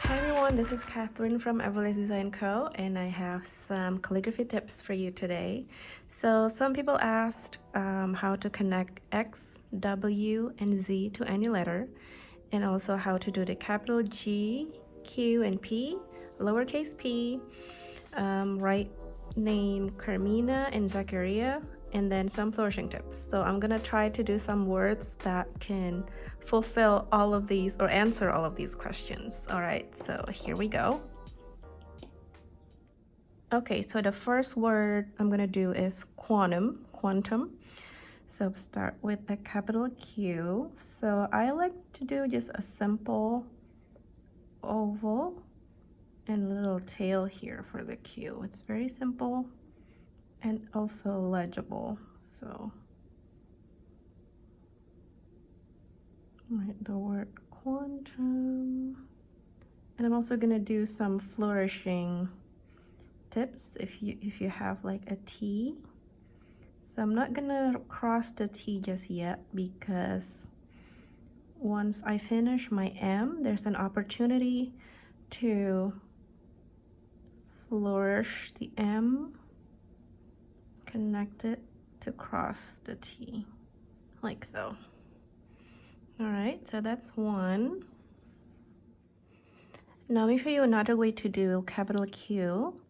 Hi everyone, this is Catherine from Everlace Design Co. and I have some calligraphy tips for you today. So some people asked how to connect X, W, and Z to any letter, and also how to do the capital G, Q, and P, lowercase p, right name Karmina and Zacharia, and then some flourishing tips. So I'm gonna try to do some words that can fulfill all of these or answer all of these questions. All right, so here we go. Okay, so the first word I'm gonna do is quantum. So start with a capital Q. So I like to do just a simple oval and a little tail here for the Q. It's very simple and also legible. So write the word quantum. And I'm also gonna do some flourishing tips if you have like a T. So I'm not gonna cross the T just yet because once I finish my M, there's an opportunity to flourish the M, connect it to cross the T, like so. All right, so that's one. Now let me show you another way to do capital Q.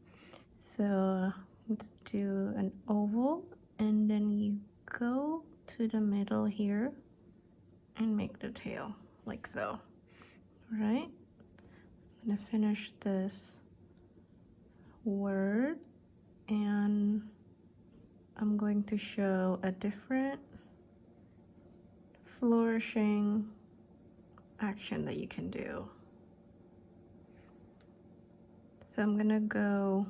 So let's do an oval and then you go to the middle here and make the tail like so. All right, I'm gonna finish this word and I'm going to show a different flourishing action that you can do. So I'm gonna go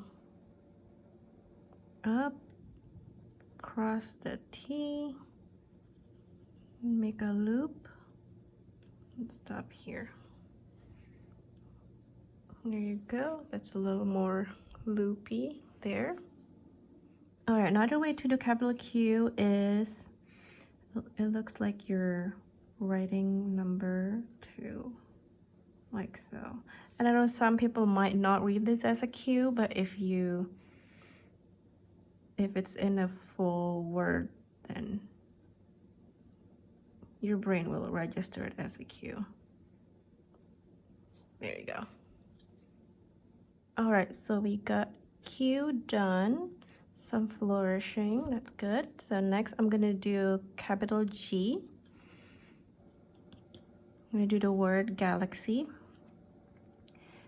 up, cross the T, make a loop, and stop here. There you go. That's a little more loopy there. All right, another way to do capital Q is, it looks like you're writing number 2, like so. And I know some people might not read this as a Q, but if it's in a full word, then your brain will register it as a Q. There you go. All right, so we got Q done, some flourishing, that's good. So next I'm gonna do capital G. I'm gonna do the word galaxy.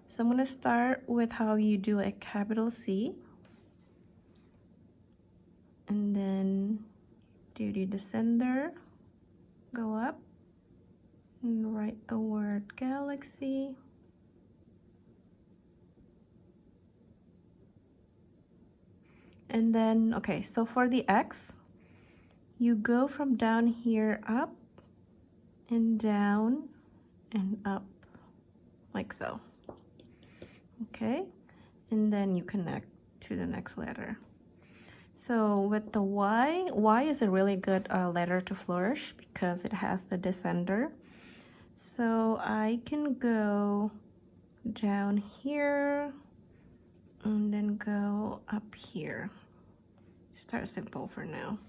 So I'm gonna start with how you do a capital C. And then do the descender, go up and write the word galaxy. And then, okay, so for the X, you go from down here up and down and up, like so. Okay, and then you connect to the next letter. So with the Y is a really good letter to flourish because it has the descender. So I can go down here and then go up here. Start simple for now,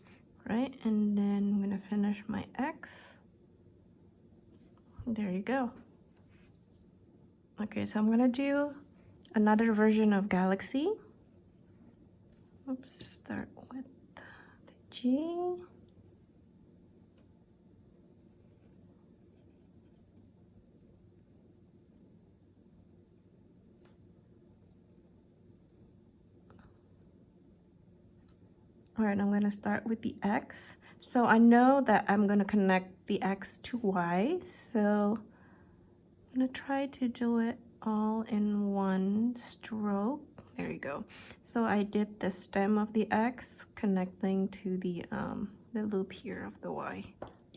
right? And then I'm gonna finish my X. There you go. Okay, so I'm gonna do another version of galaxy. Oops, start with the G. All right, I'm gonna start with the X. So I know that I'm gonna connect the X to Y, so I'm gonna try to do it all in one stroke. There you go. So I did the stem of the X connecting to the loop here of the Y.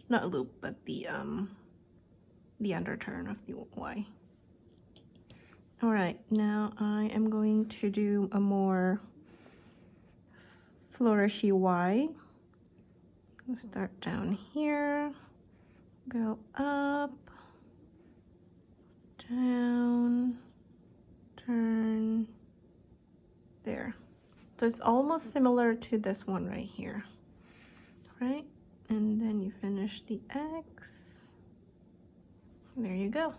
Not loop, but the underturn of the Y. All right, now I am going to do a more flourishy Y. Let's start down here, go up, down, So it's almost similar to this one right here, right? And then you finish the X. There you go.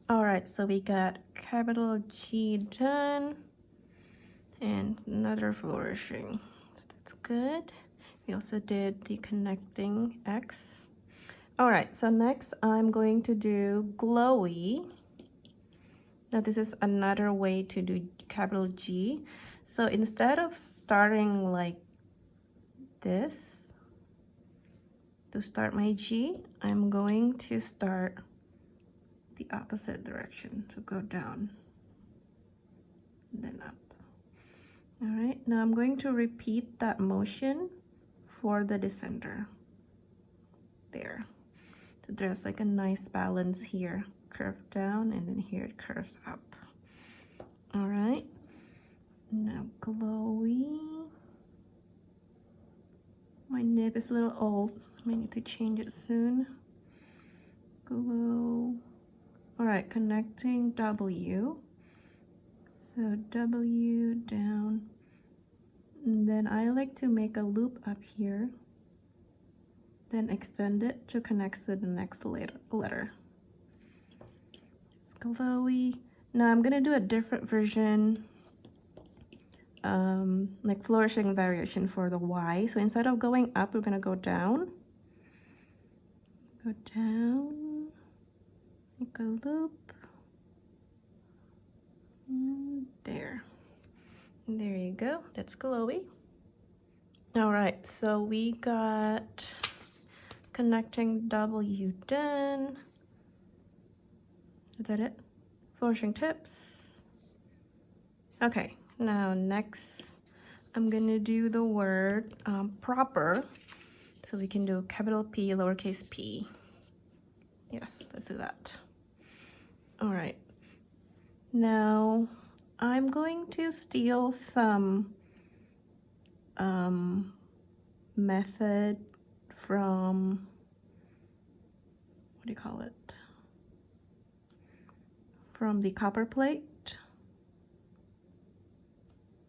All right, so we got capital G done and another flourishing. That's good. We also did the connecting X. All right, so next I'm going to do glowy. Now this is another way to do capital G. So instead of starting like this, to start my G, I'm going to start the opposite direction, to go down and then up. All right, now I'm going to repeat that motion for the descender there. So there's like a nice balance here, curve down, and then here it curves up. All right, now glowy. My nib is a little old, I need to change it soon. Glow. All right, connecting W. So W down, and then I like to make a loop up here, then extend it to connect to the next letter. It's glowy. Now I'm gonna do a different version, like flourishing variation for the Y. So instead of going up, we're gonna go down. Go down, make a loop, and there. And there you go, that's glowy. All right, so we got connecting W done. Is that it? Flourishing tips. Okay, now next I'm gonna do the word proper. So we can do capital P, lowercase p. Yes, let's do that. All right. Now I'm going to steal some method from, what do you call it? From the copper plate.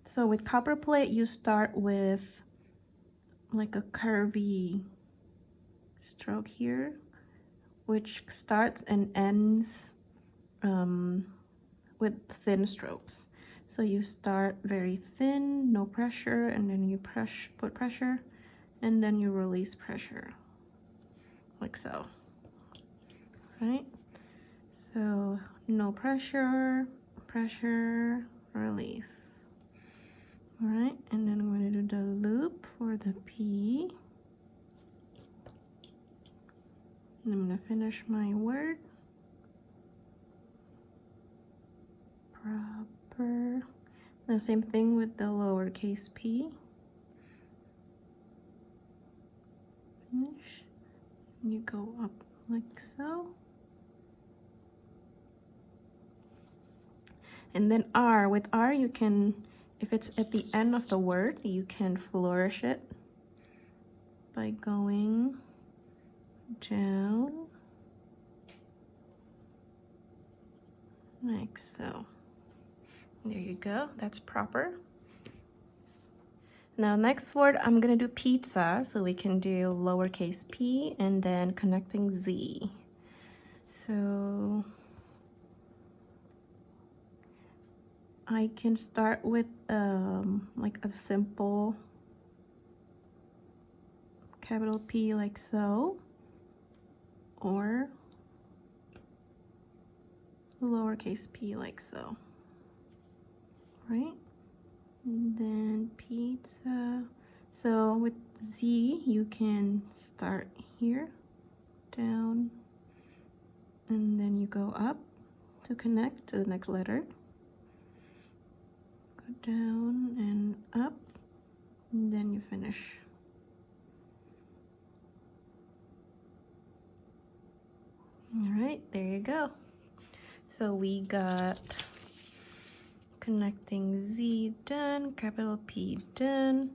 So with copper plate, you start with like a curvy stroke here, which starts and ends with thin strokes. So you start very thin, no pressure, and then you put pressure, and then you release pressure, like so, right? So no pressure, pressure, release. All right, and then I'm going to do the loop for the P. And I'm going to finish my word. Proper. The same thing with the lowercase p. Finish. You go up like so. And then R. With R, you can, if it's at the end of the word, you can flourish it by going down like so. There you go, that's proper. Now next word, I'm gonna do pizza, so we can do lowercase p and then connecting Z. So I can start with like a simple capital P like so, or lowercase p like so, right? And then pizza. So with Z, you can start here, down, and then you go up to connect to the next letter. Go down and up, and then you finish. All right, there you go. So we got connecting Z done, capital P done,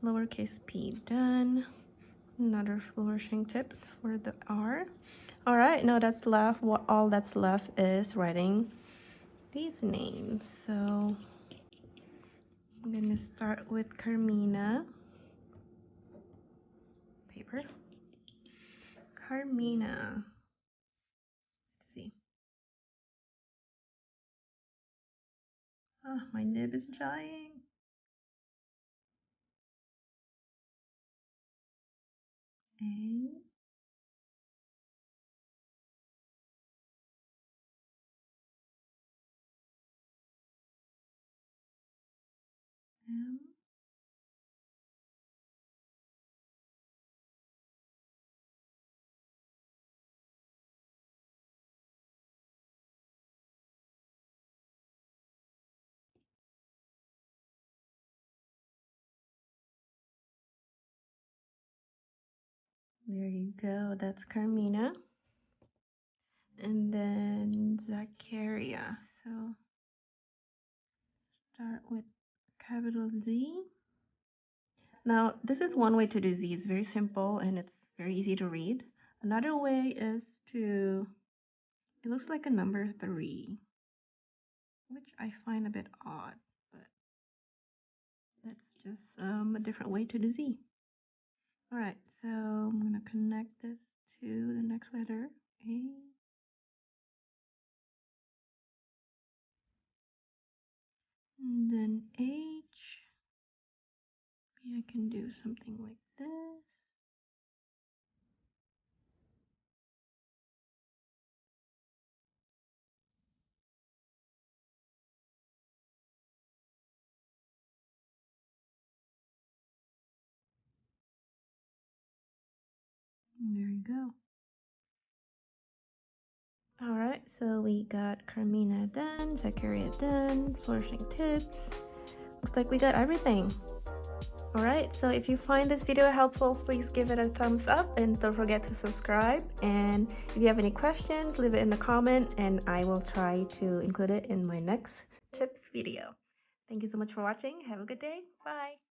lowercase p done. Another flourishing tips for the R. All right, now that's left. All that's left is writing these names. So I'm gonna start with Karmina paper. Karmina. Let's see. Oh, my nib is dying. A M. There you go. That's Karmina. And then Zacharia. So start with capital Z. Now, this is one way to do Z. It's very simple and it's very easy to read. Another way is to, it looks like a number 3, which I find a bit odd, but that's just a different way to do Z. All right, so I'm going to connect this to the next letter, A. And then H. Maybe I can do something like this. There you go. All right, so we got Karmina done, Zacharia done, Flourishing tips. Looks like we got everything. All right, so if you find this video helpful, please give it a thumbs up and don't forget to subscribe. And if you have any questions, leave it in the comment and I will try to include it in my next tips video. Thank you so much for watching. Have a good day. Bye.